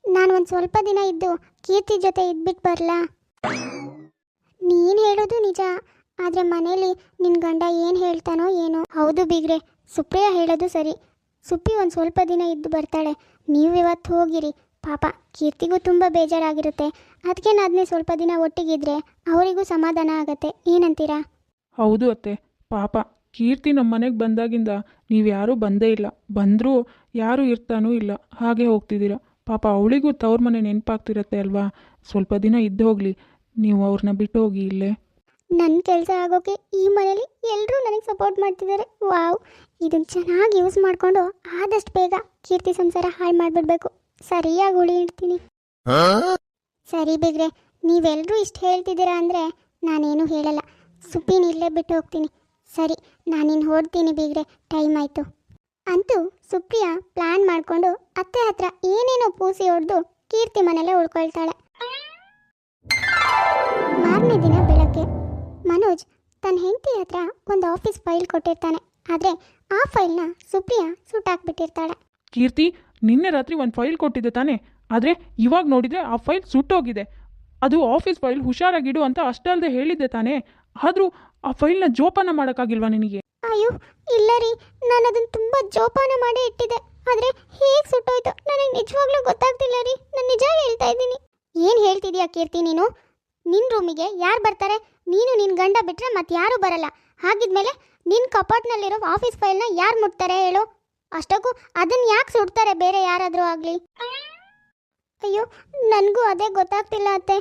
ನಾನು ಒಂದು ಸ್ವಲ್ಪ ದಿನ ಇದ್ದು ಕೀರ್ತಿ ಜೊತೆ ಇದ್ಬಿಟ್ಟು ಬರಲಾ? ನೀನು ಹೇಳೋದು ನಿಜ, ಆದರೆ ಮನೇಲಿ ನಿನ್ನ ಗಂಡ ಏನು ಹೇಳ್ತಾನೋ ಏನೋ. ಹೌದು ಬೀಗ್ರೆ, ಸುಪ್ರಿಯಾ ಹೇಳೋದು ಸರಿ. ಸುಪ್ಪಿ ಒಂದು ಸ್ವಲ್ಪ ದಿನ ಇದ್ದು ಬರ್ತಾಳೆ, ನೀವು ಇವತ್ತು ಹೋಗಿರಿ. ಪಾಪ ಕೀರ್ತಿಗೂ ತುಂಬ ಬೇಜಾರಾಗಿರುತ್ತೆ. ಅದಕ್ಕೆ ನಾದನ್ನೇ ಸ್ವಲ್ಪ ದಿನ ಒಟ್ಟಿಗಿದ್ರೆ ಅವರಿಗೂ ಸಮಾಧಾನ ಆಗತ್ತೆ. ಏನಂತೀರಾ? ಹೌದು ಅತ್ತೆ, ಪಾಪ ಕೀರ್ತಿ ನಮ್ಮ ಮನೆಗೆ ಬಂದಾಗಿಂದ ನೀವು ಯಾರೂ ಬಂದೇ ಇಲ್ಲ, ಬಂದರೂ ಯಾರೂ ಇರ್ತಾನೂ ಇಲ್ಲ, ಹಾಗೆ ಹೋಗ್ತಿದ್ದೀರಾ. ಪಾಪ ಅವಳಿಗೂ ತವ್ರ ಮನೆ ನೆನಪಾಗ್ತಿರತ್ತೆ ಅಲ್ವಾ. ಸ್ವಲ್ಪ ದಿನ ಇದ್ದು ಹೋಗಲಿ, ನೀವು ಅವ್ರನ್ನ ಬಿಟ್ಟು ಹೋಗಿ ಇಲ್ಲೇ. ನನ್ನ ಕೆಲಸ ಆಗೋಕೆ ಈ ಮನೇಲಿ ಎಲ್ಲರೂ ನನಗೆ ಸಪೋರ್ಟ್ ಮಾಡ್ತಿದ್ದಾರೆ. ವಾವ್, ಇದನ್ನು ಚೆನ್ನಾಗಿ ಯೂಸ್ ಮಾಡಿಕೊಂಡು ಆದಷ್ಟು ಬೇಗ ಕೀರ್ತಿ ಸಂಸಾರ ಹಾಳು ಮಾಡಿಬಿಡ್ಬೇಕು. ಸರಿಯಾಗಿ ಉಳಿ ಇಡ್ತೀನಿ. ಸರಿ ಬಿಗ್ರೆ, ನೀವೆಲ್ಲರೂ ಇಷ್ಟು ಹೇಳ್ತಿದ್ದೀರಾ ಅಂದರೆ ನಾನೇನು ಹೇಳಲ್ಲ. ಸುಪ್ಪಿನ ಇಲ್ಲೇ ಬಿಟ್ಟು ಹೋಗ್ತೀನಿ. ಸರಿ, ನಾನಿನ್ನು ಹೊರಡ್ತೀನಿ ಬಿಗ್ರೆ, ಟೈಮ್ ಆಯಿತು. ಅಂತೂ ಸುಪ್ರಿಯಾ ಪ್ಲ್ಯಾನ್ ಮಾಡಿಕೊಂಡು ಅತ್ತೆ ಹತ್ರ ಏನೇನೋ ಪೂಸಿ ಹೊಡೆದು ಕೀರ್ತಿ ಮನೇಲೇ ಉಳ್ಕೊಳ್ತಾಳೆ. ಮಾರನೇ ದಿನ ಬೆಳಗ್ಗೆ ಮನೋಜ್ ತನ್ನ ಹೆಂಡತಿ ಹತ್ರ ಒಂದು ಆಫೀಸ್ ಫೈಲ್ ಕೊಟ್ಟಿರ್ತಾನೆ. ಆದರೆ ಆ ಫೈಲ್ನ ಸುಪ್ರಿಯಾ ಸುಟ್ಟಾಕ್ಬಿಟ್ಟಿರ್ತಾಳೆ. ಕೀರ್ತಿ, ನಿನ್ನೆ ರಾತ್ರಿ ಒಂದು ಫೈಲ್ ಕೊಟ್ಟಿದ್ದೆ ತಾನೇ, ಆದರೆ ಇವಾಗ ನೋಡಿದರೆ ಆ ಫೈಲ್ ಸುಟ್ಟೋಗಿದೆ. ಅದು ಆಫೀಸ್ ಫೈಲ್, ಹುಷಾರಾಗಿಡು ಅಂತ ಅಷ್ಟೇ ಅಲ್ಲದೆ ಹೇಳಿದ್ದೆ ತಾನೇ, ಆದರೂ ಆ ಫೈಲ್ನ ಜೋಪಾನ ಮಾಡೋಕ್ಕಾಗಿಲ್ವಾ ನಿನಗೆ? ಅಯ್ಯೋ ಇಲ್ಲ ರೀ, ನಾನು ಅದನ್ನು ತುಂಬ ಜೋಪಾನ ಮಾಡಿ ಇಟ್ಟಿದ್ದೆ. ಆದರೆ ಹೇಗೆ ಸುಟ್ಟೋಯ್ತು ನನಗೆ ನಿಜವಾಗ್ಲೂ ಗೊತ್ತಾಗ್ತಿಲ್ಲ ರೀ. ನಾನು ನಿಜ ಹೇಳ್ತಾ ಇದ್ದೀನಿ. ಏನು ಹೇಳ್ತಿದ್ಯಾ ಕೀರ್ತಿ ನೀನು? ನಿನ್ನ ರೂಮಿಗೆ ಯಾರು ಬರ್ತಾರೆ? ನೀನು ನಿನ್ನ ಗಂಡ ಬಿಟ್ಟರೆ ಮತ್ತೆ ಯಾರೂ ಬರಲ್ಲ. ಹಾಗಿದ್ಮೇಲೆ ನಿನ್ನ ಕಪಾಟ್ನಲ್ಲಿರೋ ಆಫೀಸ್ ಫೈಲ್ನ ಯಾರು ಮುಟ್ತಾರೆ ಹೇಳು? ಅಷ್ಟಕ್ಕೂ ಅದನ್ನು ಯಾಕೆ ಸುಡ್ತಾರೆ ಬೇರೆ ಯಾರಾದರೂ ಆಗಲಿ? ಅಯ್ಯೋ, ನನಗೂ ಅದೇ ಗೊತ್ತಾಗ್ತಿಲ್ಲ ಅತ್ತೆ.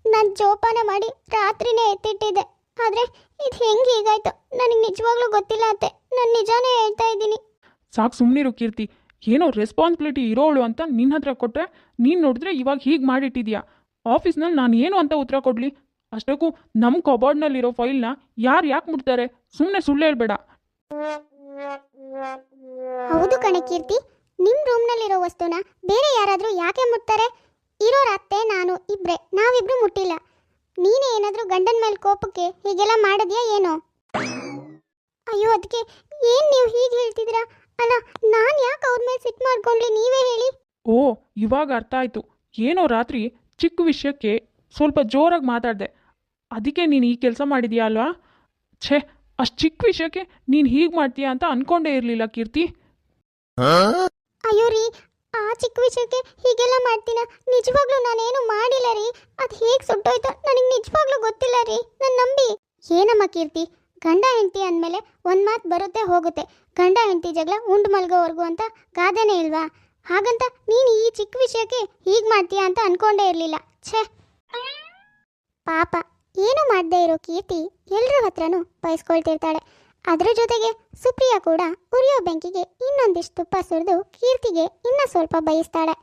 ನಾನು ಜೋಪಾನ ಮಾಡಿ ರಾತ್ರಿನೇ ಎತ್ತಿಟ್ಟಿದ್ದೆ. ಆದರೆ ಇದು ಹೆಂಗೆ ಹೀಗಾಯ್ತು ನನಗೆ ನಿಜವಾಗ್ಲೂ ಗೊತ್ತಿಲ್ಲ ಅತ್ತೆ. ನಾನು ನಿಜಾನೇ ಹೇಳ್ತಾ ಇದ್ದೀನಿ. ಸಾಕು ಸುಮ್ಮನಿರು ಕೀರ್ತಿ. ಏನೋ ರೆಸ್ಪಾನ್ಸಿಬಿಲಿಟಿ ಇರೋಳು ಅಂತ ನಿನ್ನ ಹತ್ರ ಕೊಟ್ಟರೆ ನೀನು ನೋಡಿದ್ರೆ ಇವಾಗ ಹೀಗೆ ಮಾಡಿಟ್ಟಿದ್ಯಾ. ಆಫೀಸ್ನಲ್ಲಿ ನಾನು ಏನು ಅಂತ ಉತ್ತರ ಕೊಡಲಿ? ಅಷ್ಟಕ್ಕೂ ನಮ್ಮ ಕಬೋರ್ಡ್ನಲ್ಲಿರೋ ಫೈಲ್ನ ಯಾಕೆ ಮುಟ್ತಾರೆ? ಸುಮ್ಮನೆ ಸುಳ್ಳು ಹೇಳ್ಬೇಡ. ಹೌದು ಕಣೆ ಕೀರ್ತಿ, ನಿಮ್ಮ ರೂಮ್ನಲ್ಲಿರೋ ವಸ್ತುನ ಬೇರೆ ಯಾರಾದರೂ ಯಾಕೆ ಮುಟ್ತಾರೆ? ಇರೋರ ಅತ್ತೆ ನಾನು ಇಬ್ಬರೇ, ನಾವಿಬ್ರು ಮುಟ್ಟಿಲ್ಲ. ನೀನೇ ಏನಾದರೂ ಗಂಡನ ಮೇಲೆ ಕೋಪಕ್ಕೆ ಹೀಗೆಲ್ಲ ಮಾಡಿದ್ಯಾ ಏನೋ? ಅಯ್ಯೋ ಅದಕ್ಕೆ ಏನು ನೀವು ಹೀಗೆ ಹೇಳ್ತಿದ್ದೀರಾ? ಅಲ್ಲ, ನಾನು ಯಾಕೆ ಅವ್ರ ಮೇಲೆ ಸಿಟ್ಟು ಮಾಡ್ಕೊಂಡ್ಲಿ ನೀವೇ ಹೇಳಿ. ಓ, ಇವಾಗ ಅರ್ಥ ಆಯಿತು. ಏನೋ ರಾತ್ರಿ ಚಿಕ್ಕ ವಿಷಯಕ್ಕೆ ಸ್ವಲ್ಪ ಜೋರಾಗಿ ಮಾತಾಡಿದೆ, ಅದಕ್ಕೆ ನೀನು ಈ ಕೆಲಸ ಮಾಡಿದ್ಯಾ ಅಲ್ವಾ? ಛೇ, ಅಷ್ಟು ಚಿಕ್ಕ ವಿಷಯಕ್ಕೆ ನೀನು ಹೀಗೆ ಮಾಡ್ತೀಯಾ ಅಂತ ಅಂದ್ಕೊಂಡೇ ಇರಲಿಲ್ಲ ಕೀರ್ತಿ. ಅಯ್ಯೋ ರೀ, ಆ ಚಿಕ್ಕ ವಿಷಯಕ್ಕೆ ಹೀಗೆಲ್ಲ ಮಾಡ್ತೀನ? ನಿಜವಾಗ್ಲೂ ನಾನೇನು ಮಾಡಿಲ್ಲ ರೀ. ಅದು ಹೇಗೆ ಸುಟ್ಟೋಯ್ತು ನನಗೆ ನಿಜವಾಗ್ಲೂ ಗೊತ್ತಿಲ್ಲ ರೀ, ನನ್ನ ನಂಬಿ. ಏನಮ್ಮ ಕೀರ್ತಿ, ಗಂಡ ಹೆಂಡತಿ ಅಂದಮೇಲೆ ಒಂದು ಮಾತು ಬರುತ್ತೆ ಹೋಗುತ್ತೆ. ಗಂಡ ಹೆಂಡತಿ ಜಗಳ ಉಂಡು ಮಲ್ಗೋವರೆಗೂ ಅಂತ ಗಾದೆನೇ ಇಲ್ವಾ? ಹಾಗಂತ ನೀನು ಈ ಚಿಕ್ಕ ವಿಷಯಕ್ಕೆ ಹೀಗೆ ಮಾಡ್ತೀಯಾ ಅಂತ ಅನ್ಕೊಂಡೇ ಇರಲಿಲ್ಲ. ಛೇ, ಪಾಪ ಏನು ಮಾಡದೇ ಇರೋ ಕೀರ್ತಿ ಎಲ್ಲರ ಹತ್ರನೂ ಬಯಸ್ಕೊಳ್ತಿರ್ತಾಳೆ. ಅದರ ಜೊತೆಗೆ ಸುಪ್ರಿಯಾ ಕೂಡ ಉರಿಯೋ ಬೆಂಕಿಗೆ ಇನ್ನೊಂದಿಷ್ಟು ತುಪ್ಪ ಸುರಿದು ಕೀರ್ತಿಗೆ ಇನ್ನೂ ಸ್ವಲ್ಪ ಬಯಸ್ತಾಳೆ.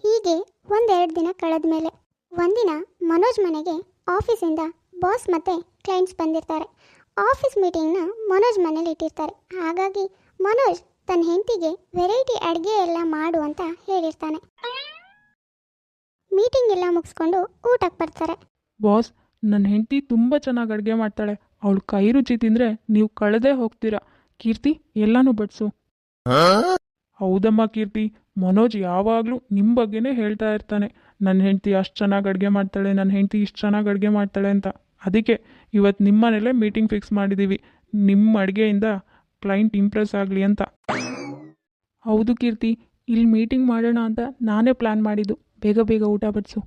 ಹೀಗೆ ಒಂದೆರಡು ದಿನ ಕಳೆದ ಮೇಲೆ ಒಂದಿನ ಮನೋಜ್ ಮನೆಗೆ ಆಫೀಸಿಂದ ಬಾಸ್ ಮತ್ತು ಕ್ಲೈಂಟ್ಸ್ ಬಂದಿರ್ತಾರೆ. ಆಫೀಸ್ ಮೀಟಿಂಗ್ನ ಮನೋಜ್ ಮನೇಲಿ ಇಟ್ಟಿರ್ತಾರೆ. ಹಾಗಾಗಿ ಮನೋಜ್ ತನ್ನ ಹೆಂಡತಿಗೆ ವೆರೈಟಿ ಅಡುಗೆ ಎಲ್ಲ ಮಾಡು ಅಂತ ಹೇಳಿರ್ತಾನೆ. ಮೀಟಿಂಗ್ ಎಲ್ಲ ಮುಗಿಸ್ಕೊಂಡು ಊಟಕ್ಕೆ ಬರ್ತಾರೆ. ಬಾಸ್, ನನ್ನ ಹೆಂಡತಿ ತುಂಬ ಚೆನ್ನಾಗಿ ಅಡುಗೆ ಮಾಡ್ತಾಳೆ. ಅವಳು ಕೈ ರುಚಿ ತಿಂದರೆ ನೀವು ಕಳೆದೇ ಹೋಗ್ತೀರಾ. ಕೀರ್ತಿ, ಎಲ್ಲನೂ ಬಡಿಸು. ಹೌದಮ್ಮ ಕೀರ್ತಿ, ಮನೋಜ್ ಯಾವಾಗಲೂ ನಿಮ್ಮ ಬಗ್ಗೆನೇ ಹೇಳ್ತಾ ಇರ್ತಾನೆ. ನನ್ನ ಹೆಂಡತಿ ಅಷ್ಟು ಚೆನ್ನಾಗಿ ಅಡುಗೆ ಮಾಡ್ತಾಳೆ, ನನ್ನ ಹೆಂಡತಿ ಇಷ್ಟು ಚೆನ್ನಾಗಿ ಅಡುಗೆ ಮಾಡ್ತಾಳೆ ಅಂತ. ಅದಕ್ಕೆ ಇವತ್ತು ನಿಮ್ಮ ಮನೇಲೇ ಮೀಟಿಂಗ್ ಫಿಕ್ಸ್ ಮಾಡಿದ್ದೀವಿ, ನಿಮ್ಮ ಅಡುಗೆಯಿಂದ ಕ್ಲೈಂಟ್ ಇಂಪ್ರೆಸ್ ಆಗಲಿ ಅಂತ. ಹೌದು ಕೀರ್ತಿ, ಇಲ್ಲಿ ಮೀಟಿಂಗ್ ಮಾಡೋಣ ಅಂತ ನಾನೇ ಪ್ಲ್ಯಾನ್ ಮಾಡಿದ್ದು. ಬೇಗ ಬೇಗ ಊಟ ಬಡಿಸು.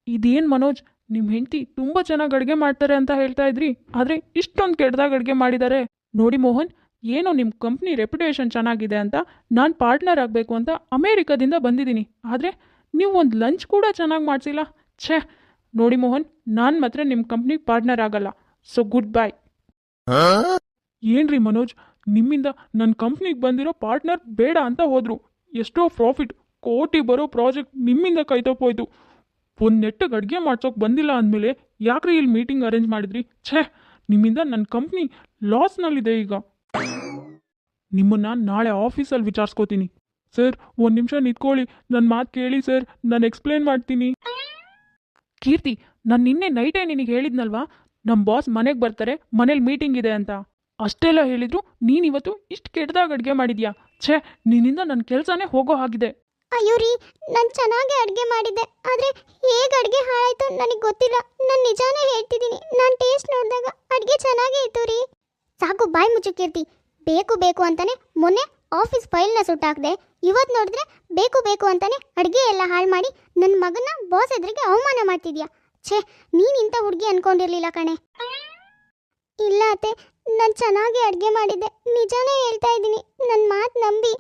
ಇದೇನು ಮನೋಜ್, ನಿಮ್ಮ ಹೆಂಡತಿ ತುಂಬ ಚೆನ್ನಾಗಿ ಅಡುಗೆ ಮಾಡ್ತಾರೆ ಅಂತ ಹೇಳ್ತಾ ಇದ್ರಿ, ಆದರೆ ಇಷ್ಟೊಂದು ಕೆಟ್ಟದಾಗಿ ಅಡುಗೆ ಮಾಡಿದ್ದಾರೆ. ನೋಡಿ ಮೋಹನ್, ಏನೋ ನಿಮ್ಮ ಕಂಪ್ನಿ ರೆಪ್ಯುಟೇಷನ್ ಚೆನ್ನಾಗಿದೆ ಅಂತ ನಾನು ಪಾರ್ಟ್ನರ್ ಆಗಬೇಕು ಅಂತ ಅಮೇರಿಕಾದಿಂದ ಬಂದಿದ್ದೀನಿ, ಆದರೆ ನೀವು ಒಂದು ಲಂಚ್ ಕೂಡ ಚೆನ್ನಾಗಿ ಮಾಡಿಸಿಲ್ಲ. ಛೇ, ನೋಡಿ ಮೋಹನ್, ನಾನು ಮಾತ್ರ ನಿಮ್ಮ ಕಂಪ್ನಿಗೆ ಪಾರ್ಟ್ನರ್ ಆಗಲ್ಲ. So good bye. ಏನ್ರಿ ಮನೋಜ್, ನಿಮ್ಮಿಂದ ನನ್ನ ಕಂಪ್ನಿಗೆ ಬಂದಿರೋ ಪಾರ್ಟ್ನರ್ ಬೇಡ ಅಂತ ಹೋದರು. ಎಷ್ಟೋ ಪ್ರಾಫಿಟ್, ಕೋಟಿ ಬರೋ ಪ್ರಾಜೆಕ್ಟ್ ನಿಮ್ಮಿಂದ ಕೈತಪ್ಪೋಯ್ತು. ಒಂದು ನೆಟ್ಟಿಗೆ ಅಡುಗೆ ಮಾಡ್ಸೋಕೆ ಬಂದಿಲ್ಲ ಅಂದಮೇಲೆ ಯಾಕ್ರಿ ಇಲ್ಲಿ ಮೀಟಿಂಗ್ ಅರೇಂಜ್ ಮಾಡಿದ್ರಿ? ಛೇ, ನಿಮ್ಮಿಂದ ನನ್ನ ಕಂಪ್ನಿ ಲಾಸ್ನಲ್ಲಿದೆ. ಈಗ ನಿಮ್ಮನ್ನು ನಾಳೆ ಆಫೀಸಲ್ಲಿ ವಿಚಾರಿಸ್ಕೋತೀನಿ. ಸರ್, ಒಂದು ನಿಮಿಷ ನಿಂತ್ಕೊಳ್ಳಿ, ನನ್ನ ಮಾತು ಕೇಳಿ ಸರ್, ನಾನು ಎಕ್ಸ್ಪ್ಲೇನ್ ಮಾಡ್ತೀನಿ. ಕೀರ್ತಿ, ನಾನು ನಿನ್ನೆ ನೈಟೇ ನಿನಗೆ ಹೇಳಿದ್ನಲ್ವಾ, ನಮ್ಮ ಬಾಸ್ ಮನೆಗೆ ಬರ್ತಾರೆ, ಮನೇಲಿ ಮೀಟಿಂಗ್ ಇದೆ ಅಂತ. ಅಷ್ಟೆಲ್ಲ ಹೇಳಿದ್ರು ನೀನಿವತ್ತು ಇಷ್ಟು ಕೆಟ್ಟದಾಗಿ ಅಡುಗೆ ಮಾಡಿದ್ಯಾ. ಛೇ, ನಿನ್ನಿಂದ ನನ್ನ ಕೆಲಸನೇ ಹೋಗೋ ಹಾಗಿದೆ. ಅಯ್ಯೋ ರೀ, ನಾನು ಚೆನ್ನಾಗಿ ಅಡುಗೆ ಮಾಡಿದ್ದೆ, ಆದರೆ ಹೇಗೆ ಅಡುಗೆ ಹಾಳಾಯಿತು ನನಗೆ ಗೊತ್ತಿಲ್ಲ. ನಾನು ನಿಜಾನೇ ಹೇಳ್ತಿದ್ದೀನಿ, ನಾನು ಟೇಸ್ಟ್ ನೋಡಿದಾಗ ಅಡುಗೆ ಚೆನ್ನಾಗೇ ಇತ್ತು ರೀ. ಸಾಕು, ಬಾಯಿ ಮುಚ್ಚು ಕೀರ್ತಿ. ಬೇಕು ಬೇಕು ಅಂತಾನೆ ಮೊನ್ನೆ ಆಫೀಸ್ ಫೈಲ್ನ ಸುಟ್ಟಾಕ್ದೆ, ಇವತ್ತು ನೋಡಿದ್ರೆ ಬೇಕು ಬೇಕು ಅಂತಾನೆ ಅಡುಗೆ ಎಲ್ಲ ಹಾಳು ಮಾಡಿ ನನ್ನ ಮಗನ ಬಾಸ್ ಎದುರಿಗೆ ಅವಮಾನ ಮಾಡ್ತಿದ್ಯಾ. ಛೇ, ನೀನು ಇಂಥ ಹುಡುಗಿ ಅಂದ್ಕೊಂಡಿರಲಿಲ್ಲ ಕಣೆ. ಇಲ್ಲ ಅತ್ತೆ, ನಾನು ಚೆನ್ನಾಗಿ ಅಡುಗೆ ಮಾಡಿದ್ದೆ, ನಿಜಾನೇ ಹೇಳ್ತಾ ಇದ್ದೀನಿ, ನನ್ನ ಮಾತು ನಂಬಿ.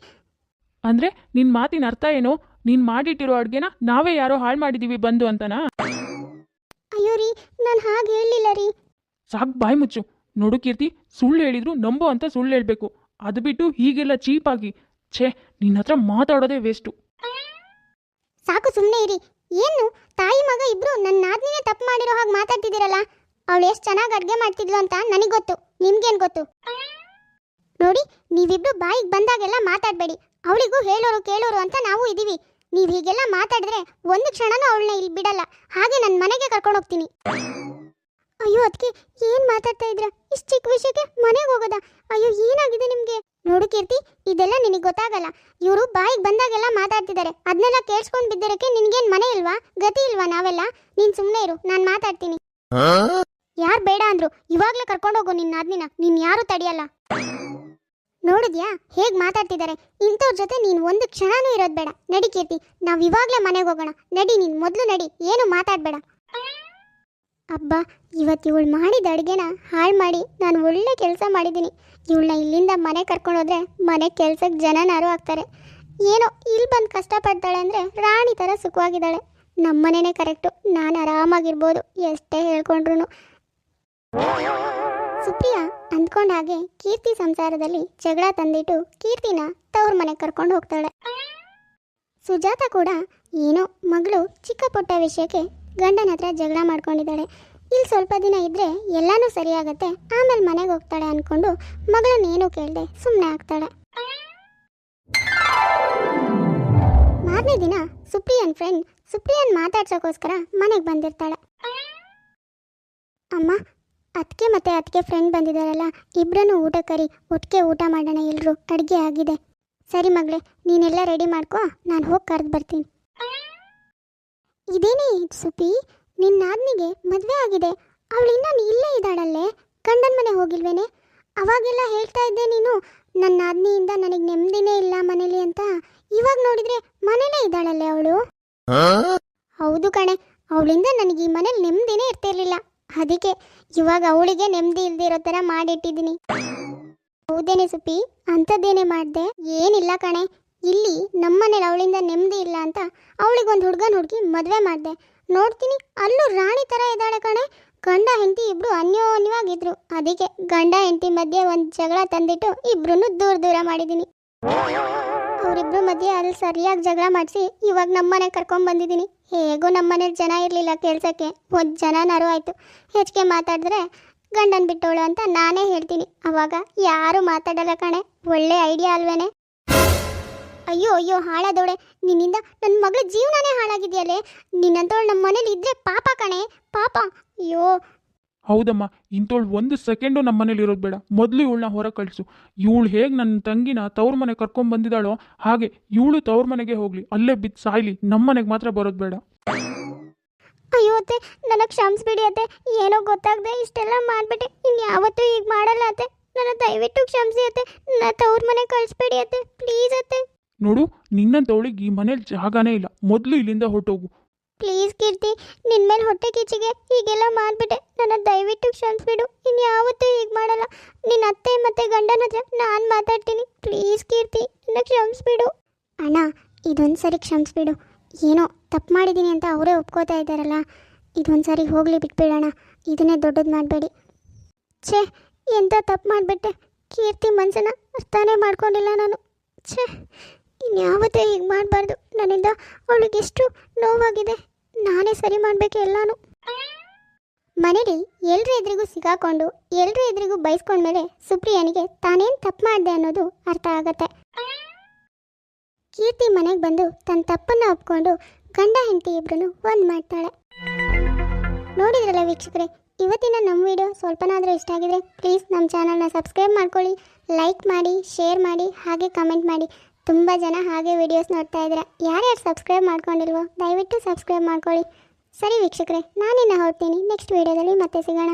ಅಂದರೆ ನಿನ್ನ ಮಾತಿನ ಅರ್ಥ ಏನು? ನೀನು ಮಾಡಿಟ್ಟಿರೋ ಅಡುಗೆನ ನಾವೇ ಯಾರೋ ಹಾಳು ಮಾಡಿದ್ದೀವಿ ಬಂದು ಅಂತನಾ? ಅಯ್ಯೋ ರೀ, ನಾನು ಹಾಗೆ ಹೇಳಲಿಲ್ಲ ರೀ. ಸಾಕು ಬಾಯಿ ಮುಚ್ಚು. ನೋಡು ಕೀರ್ತಿ, ಸುಳ್ಳು ಹೇಳಿದ್ರು ನಂಬೋ ಅಂತ ಸುಳ್ಳು ಹೇಳಬೇಕು. ಅದು ಬಿಟ್ಟು ಹೀಗೆಲ್ಲ ಚೀಪಾಗಿ ಛೇ, ನಿನ್ನ ಹತ್ರ ಮಾತಾಡೋದೇ ವೇಸ್ಟು. ಸಾಕು, ಸುಮ್ಮನೆ ಇರಿ. ಏನು ತಾಯಿ ಮಗ ಇಬ್ರು ನನ್ನ ನಾದ್ನಿನೇ ತಪ್ಪು ಮಾಡಿರೋ ಹಾಗೆ ಮಾತಾಡ್ತಿದ್ದೀರಲ್ಲ. ಅವಳು ಎಷ್ಟು ಚೆನ್ನಾಗಿ ಅಡುಗೆ ಮಾಡ್ತಿದ್ಲು ಅಂತ ನನಗೆ ಗೊತ್ತು, ನಿಮ್ಗೇನು ಗೊತ್ತು? ನೋಡಿ, ನೀವಿಬ್ರು ಬಾಯಿಗೆ ಬಂದಾಗೆಲ್ಲ ಮಾತಾಡಬೇಡಿ. ಅವಳಿಗೂ ಹೇಳೋರು ಕೇಳೋರು ಅಂತ ನಾವು ಇದ್ದೀವಿ. ನೀವು ಹೀಗೆಲ್ಲ ಮಾತಾಡಿದ್ರೆ ಒಂದು ಕ್ಷಣನೂ ಅವಳನ್ನ ಇಲ್ಲಿ ಬಿಡಲ್ಲ, ಹಾಗೆ ನನ್ನ ಮನೆಗೆ ಕರ್ಕೊಂಡು ಹೋಗ್ತೀನಿ. ಅಯ್ಯೋ ಅದಕ್ಕೆ ಏನು ಮಾತಾಡ್ತಾ ಇದ್ರ? ಇಷ್ಟು ಚಿಕ್ಕ ವಿಷಯಕ್ಕೆ ಮನೆಗೆ ಹೋಗೋದಾ? ಅಯ್ಯೋ ಏನಾಗಿದೆ ನಿಮಗೆ? ನೋಡು ಕೀರ್ತಿ, ಇದೆಲ್ಲ ನಿನಗೆ ಗೊತ್ತಾಗಲ್ಲ. ಇವರು ಬಾಯಿಗೆ ಬಂದಾಗೆಲ್ಲ ಮಾತಾಡ್ತಿದ್ದಾರೆ, ಅದನ್ನೆಲ್ಲ ಕೇಳಿಸ್ಕೊಂಡು ಬಿದ್ದರಕ್ಕೆ ನಿನ್ಗೇನು ಮನೆ ಇಲ್ವಾ, ಗತಿ ಇಲ್ವಾ? ನಾವೆಲ್ಲ ನೀನು ಸುಮ್ಮನೆ ಇರು, ನಾನು ಮಾತಾಡ್ತೀನಿ. ಯಾರು ಬೇಡ ಅಂದ್ರು? ಇವಾಗಲೇ ಕರ್ಕೊಂಡೋಗು ನಿನ್ನ ಆದ್ನಿನ, ನೀನು ಯಾರು ತಡೆಯಲ್ಲ. ನೋಡಿದ್ಯಾ ಹೇಗೆ ಮಾತಾಡ್ತಿದ್ದಾರೆ? ಇಂಥವ್ರ ಜೊತೆ ನೀನು ಒಂದು ಕ್ಷಣನೂ ಇರೋದು ಬೇಡ. ನಡಿ ಕೀರ್ತಿ, ನಾವು ಇವಾಗಲೇ ಮನೆಗೆ ಹೋಗೋಣ. ನಡಿ, ನೀನು ಮೊದಲು ನಡಿ, ಏನು ಮಾತಾಡಬೇಡ. ಅಬ್ಬಾ, ಇವತ್ತು ಇವಳು ಮಾಡಿದ ಅಡುಗೆನ ಹಾಳು ಮಾಡಿ ನಾನು ಒಳ್ಳೆ ಕೆಲಸ ಮಾಡಿದ್ದೀನಿ. ಇವಳನ್ನ ಇಲ್ಲಿಂದ ಮನೆ ಕರ್ಕೊಂಡೋದ್ರೆ ಮನೆ ಕೆಲ್ಸಕ್ಕೆ ಜನನಾರು ಆಗ್ತಾರೆ. ಏನೋ ಇಲ್ಲಿ ಬಂದು ಕಷ್ಟಪಡ್ತಾಳೆ ಅಂದರೆ ರಾಣಿ ಥರ ಸುಖವಾಗಿದ್ದಾಳೆ. ನಮ್ಮನೇನೆ ಕರೆಕ್ಟು, ನಾನು ಆರಾಮಾಗಿರ್ಬೋದು ಎಷ್ಟೇ ಹೇಳ್ಕೊಂಡ್ರು. ಸುಪ್ರಿಯಾ ಅಂದ್ಕೊಂಡ ಹಾಗೆ ಕೀರ್ತಿ ಸಂಸಾರದಲ್ಲಿ ಜಗಳ ತಂದಿಟ್ಟು ಕೀರ್ತಿನ ತವ್ರ ಮನೆಗೆ ಕರ್ಕೊಂಡು ಹೋಗ್ತಾಳೆ. ಸುಜಾತ ಕೂಡ ಏನೋ ಮಗಳು ಚಿಕ್ಕ ಪುಟ್ಟ ವಿಷಯಕ್ಕೆ ಗಂಡನ ಹತ್ರ ಜಗಳ ಮಾಡ್ಕೊಂಡಿದ್ದಾಳೆ. ಇಲ್ಲಿ ಸ್ವಲ್ಪ ದಿನ ಇದ್ರೆ ಎಲ್ಲಾನು ಸರಿಯಾಗತ್ತೆ, ಆಮೇಲೆ ಮನೆಗೆ ಹೋಗ್ತಾಳೆ ಅನ್ಕೊಂಡು ಮಗಳನ್ನೇನು ಕೇಳದೆ ಸುಮ್ಮನೆ ಆಗ್ತಾಳೆ. ಮಾರನೇ ದಿನ ಸುಪ್ರಿಯನ್ ಫ್ರೆಂಡ್ ಸುಪ್ರಿಯನ್ ಮಾತಾಡ್ಸೋಕ್ಕೋಸ್ಕರ ಮನೆಗೆ ಬಂದಿರ್ತಾಳೆ. ಅಮ್ಮ, ಅದಕ್ಕೆ ಮತ್ತೆ ಅದಕ್ಕೆ ಫ್ರೆಂಡ್ ಬಂದಿದ್ದಾರಲ್ಲ, ಇಬ್ಬರನ್ನು ಊಟ ಕರಿ, ಒಟ್ಟಿಗೆ ಊಟ ಮಾಡೋಣ ಎಲ್ರು, ಅಡುಗೆ ಆಗಿದೆ. ಸರಿ ಮಗಳೇ, ನೀನೆಲ್ಲ ರೆಡಿ ಮಾಡ್ಕೋ, ನಾನು ಹೋಗಿ ಕರೆದು ಬರ್ತೀನಿ. ಇದೇನೇ ಸುಪಿ, ನಿನ್ನ ಆದ್ನಿಗೆ ಮದುವೆ ಆಗಿದೆ, ಅವಳು ಇನ್ನೂ ಇಲ್ಲೇ ಇದ್ದಾಳಲ್ಲೇ, ಗಂಡನ ಮನೆ ಹೋಗಿಲ್ವೇನೆ? ಅವಾಗೆಲ್ಲ ಹೇಳ್ತಾ ಇದ್ದೆ ನೀನು ನನ್ನ ಆದ್ನಿಯಿಂದ ನನಗೆ ನೆಮ್ಮದಿನೇ ಇಲ್ಲ ಮನೇಲಿ ಅಂತ. ಇವಾಗ ನೋಡಿದ್ರೆ ಮನೇಲೇ ಇದ್ದಾಳಲ್ಲೇ ಅವಳು. ಹೌದು ಕಣೆ, ಅವಳಿಂದ ನನಗೆ ಈ ಮನೇಲಿ ನೆಮ್ಮದಿನೇ ಇರ್ತಿರ್ಲಿಲ್ಲ. ಅದಕ್ಕೆ ಇವಾಗ ಅವಳಿಗೆ ನೆಮ್ಮದಿ ಇಲ್ದಿರೋ ಥರ ಮಾಡಿಟ್ಟಿದ್ದೀನಿ. ಹೌದೇನೆ ಸುಪಿ, ಅಂಥದ್ದೇನೆ ಮಾಡಿದೆ? ಏನಿಲ್ಲ ಕಣೆ, ಇಲ್ಲಿ ನಮ್ಮನೇಲಿ ಅವಳಿಂದ ನೆಮ್ಮದಿ ಇಲ್ಲ ಅಂತ ಅವಳಿಗೊಂದು ಹುಡುಗನ ಹುಡುಗಿ ಮದುವೆ ಮಾಡಿದೆ. ನೋಡ್ತೀನಿ ಅಲ್ಲೂ ರಾಣಿ ಥರ ಇದ್ದಾಳೆ ಕಣೆ. ಗಂಡ ಹೆಂಡತಿ ಇಬ್ಬರು ಅನ್ಯೋನ್ಯವಾಗಿದ್ರು. ಅದಕ್ಕೆ ಗಂಡ ಹೆಂಡತಿ ಮಧ್ಯೆ ಒಂದು ಜಗಳ ತಂದಿಟ್ಟು ಇಬ್ರು ದೂರ ದೂರ ಮಾಡಿದ್ದೀನಿ. ಅವರಿಬ್ರು ಮಧ್ಯೆ ಅಲ್ಲಿ ಸರಿಯಾಗಿ ಜಗಳ ಮಾಡಿಸಿ ಇವಾಗ ನಮ್ಮನೆ ಕರ್ಕೊಂಡ್ಬಂದಿದ್ದೀನಿ. ಹೇಗೂ ನಮ್ಮನೇಲಿ ಜನ ಇರಲಿಲ್ಲ ಕೆಲಸಕ್ಕೆ, ಒಂದು ಜನನಾರು ಆಯಿತು. ಹೆಚ್ಚಿಗೆ ಮಾತಾಡಿದ್ರೆ ಗಂಡನ ಬಿಟ್ಟೋಳು ಅಂತ ನಾನೇ ಹೇಳ್ತೀನಿ. ಅವಾಗ ಯಾರು ಮಾತಾಡಲ್ಲ ಕಣೆ. ಒಳ್ಳೆ ಐಡಿಯಾ ಅಲ್ವೇನೆ? ಅಯ್ಯೋ ಅಯ್ಯೋ ಹಾಳಾದವಳೆ, ನಿನ್ನಿಂದ ನನ್ನ ಮಗಳ ಜೀವನನೇ ಹಾಳಾಗಿದೆಯಲ್ಲೇ. ನಿನ್ನಂತವಳು ನಮ್ಮ ಮನೇಲಿ ಇದ್ರೆ ಪಾಪ ಕಣೆ, ಪಾಪ. ಅಯ್ಯೋ ಹೌದಮ್ಮ, ಇಂಥವಳು ಒಂದು ಸೆಕೆಂಡು ನಮ್ಮ ಮನೇಲಿ ಇರೋದು ಬೇಡ. ಮೊದಲು ಇವಳನ್ನ ಹೊರ ಕಳಿಸು. ಇವಳು ಹೇಗೆ ನನ್ನ ತಂಗಿನ ತವ್ರ ಮನೆ ಕರ್ಕೊಂಡು ಬಂದಿದ್ದಾಳೋ ಹಾಗೆ ಇವಳು ತವ್ರ ಮನೆಗೆ ಹೋಗಲಿ, ಅಲ್ಲೇ ಬಿದ್ದು ಸಾಯ್ಲಿ, ನಮ್ಮ ಮನೆಗೆ ಮಾತ್ರ ಬರೋದು ಬೇಡ. ಅಯ್ಯೋ ಅತ್ತೆ, ನನಗೆ ಕ್ಷಮಿಸ್ಬಿಡಿ ಅತ್ತೆ. ಏನೋ ಗೊತ್ತಾಗದೆ ಇಷ್ಟೆಲ್ಲ ಮಾಡಿಬಿಟ್ಟೆ. ಇನ್ಯಾವತ್ತೂ ಈಗ ಮಾಡಲ್ಲ ಅತ್ತೆ. ನನ್ನ ದಯವಿಟ್ಟು ಕ್ಷಮಿಸಿ ಅತ್ತೆ. ನನ್ನ ತವ್ರ ಮನೆಗೆ ಕಳಿಸ್ಬೇಡಿ ಅತ್ತೆ, ಪ್ಲೀಸ್ ಅತ್ತೆ. ನೋಡು, ನಿನ್ನಂತವಳಿಗೆ ಈ ಮನೇಲಿ ಜಾಗನೇ ಇಲ್ಲ. ಮೊದಲು ಇಲ್ಲಿಂದ ಹೊರಟೋಗು. ಪ್ಲೀಸ್ ಕೀರ್ತಿ, ನಿನ್ನ ಮೇಲೆ ಹೊಟ್ಟೆ ಕಿಚ್ಚಿಗೆ ಹೀಗೆಲ್ಲ ಮಾಡಿಬಿಟ್ಟೆ. ನನ್ನ ದಯವಿಟ್ಟು ಕ್ಷಮಿಸ್ಬಿಡು. ಇನ್ಯಾವತ್ತೂ ಹೀಗೆ ಮಾಡಲ್ಲ. ನಿನ್ನ ಅತ್ತೆ ಮತ್ತು ಗಂಡನ ಹತ್ರ ನಾನು ಮಾತಾಡ್ತೀನಿ. ಪ್ಲೀಸ್ ಕೀರ್ತಿ, ನನ್ನ ಕ್ಷಮಿಸ್ಬಿಡು. ಅಣ್ಣ, ಇದೊಂದು ಸರಿ ಕ್ಷಮಿಸ್ಬಿಡು. ಏನೋ ತಪ್ಪು ಮಾಡಿದ್ದೀನಿ ಅಂತ ಅವರೇ ಒಪ್ಕೋತಾ ಇದ್ದಾರಲ್ಲ, ಇದೊಂದು ಸರಿ ಹೋಗಲಿ, ಬಿಟ್ಬಿಡೋಣ. ಇದನ್ನೇ ದೊಡ್ಡದು ಮಾಡಬೇಡಿ. ಛೇ, ಎಂಥ ತಪ್ಪು ಮಾಡಿಬಿಟ್ಟೆ. ಕೀರ್ತಿ ಮನಸ್ಸನ್ನು ಅರ್ಥನೇ ಮಾಡ್ಕೊಂಡಿಲ್ಲ ನಾನು. ಛೇ, ಇನ್ಯಾವತ್ತೂ ಹೀಗೆ ಮಾಡಬಾರ್ದು. ನನ್ನಿಂದ ಅವಳಿಗೆಷ್ಟು ನೋವಾಗಿದೆ. ನಾನೇ ಸರಿ ಮಾಡಬೇಕು ಎಲ್ಲಾನು. ಮನೇಲಿ ಎಲ್ಲರ ಎದುರಿಗೂ ಸಿಗಾಕೊಂಡು ಎಲ್ಲರ ಎದುರಿಗೂ ಬೈಸ್ಕೊಂಡ್ಮೇಲೆ ಸುಪ್ರಿಯನಿಗೆ ತಾನೇನು ತಪ್ಪು ಮಾಡಿದೆ ಅನ್ನೋದು ಅರ್ಥ ಆಗತ್ತೆ. ಕೀರ್ತಿ ಮನೆಗೆ ಬಂದು ತನ್ನ ತಪ್ಪನ್ನು ಒಪ್ಕೊಂಡು ಗಂಡ ಹೆಂಡತಿ ಇಬ್ಬರನ್ನು ಒಂದು ಮಾಡ್ತಾಳೆ. ನೋಡಿದ್ರಲ್ಲ ವೀಕ್ಷಕರೇ, ಇವತ್ತಿನ ನಮ್ಮ ವಿಡಿಯೋ ಸ್ವಲ್ಪನಾದರೂ ಇಷ್ಟ ಆಗಿದ್ರೆ ಪ್ಲೀಸ್ ನಮ್ಮ ಚಾನಲ್ನ ಸಬ್ಸ್ಕ್ರೈಬ್ ಮಾಡ್ಕೊಳ್ಳಿ, ಲೈಕ್ ಮಾಡಿ, ಶೇರ್ ಮಾಡಿ, ಹಾಗೆ ಕಮೆಂಟ್ ಮಾಡಿ. ತುಂಬ ಜನ ಹಾಗೆ ವಿಡಿಯೋಸ್ ನೋಡ್ತಾ ಇದ್ದೀರಾ. ಯಾರ್ಯಾರು ಸಬ್ಸ್ಕ್ರೈಬ್ ಮಾಡ್ಕೊಂಡಿಲ್ವೋ ದಯವಿಟ್ಟು ಸಬ್ಸ್ಕ್ರೈಬ್ ಮಾಡ್ಕೊಳ್ಳಿ. ಸರಿ ವೀಕ್ಷಕರೇ, ನಾನಿನ್ನ ಹೊರಡ್ತೀನಿ. ನೆಕ್ಸ್ಟ್ ವಿಡಿಯೋದಲ್ಲಿ ಮತ್ತೆ ಸಿಗೋಣ.